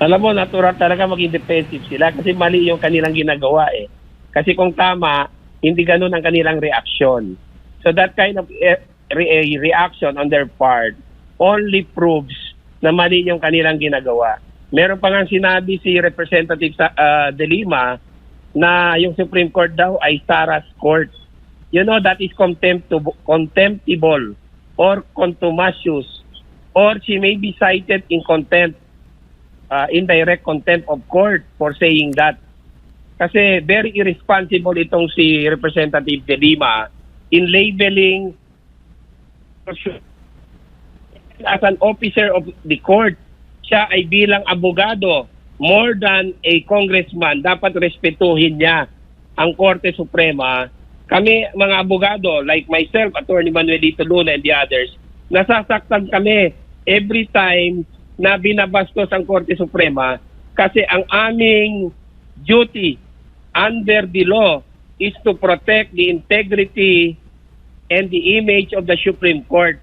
Alam mo, natural talaga maging defensive sila kasi mali yung kanilang ginagawa eh. Kasi kung tama, hindi ganun ang kanilang reaksyon. So that kind of reaction on their part only proves na mali yung kanilang ginagawa. Meron pa nga sinabi si Representative De Lima na yung Supreme Court daw ay Sarah's Court. You know, that is contemptible or contumacious, or she may be cited in contempt, indirect contempt of court for saying that. Kasi very irresponsible itong si Representative De Lima in labeling as an officer of the court. Siya ay bilang abogado, more than a congressman, dapat respetuhin niya ang Korte Suprema. Kami mga abogado, like myself, Attorney Manuelito Luna and the others, nasasaktan kami every time na binabastos ang Korte Suprema kasi ang aming duty under the law is to protect the integrity and the image of the Supreme Court.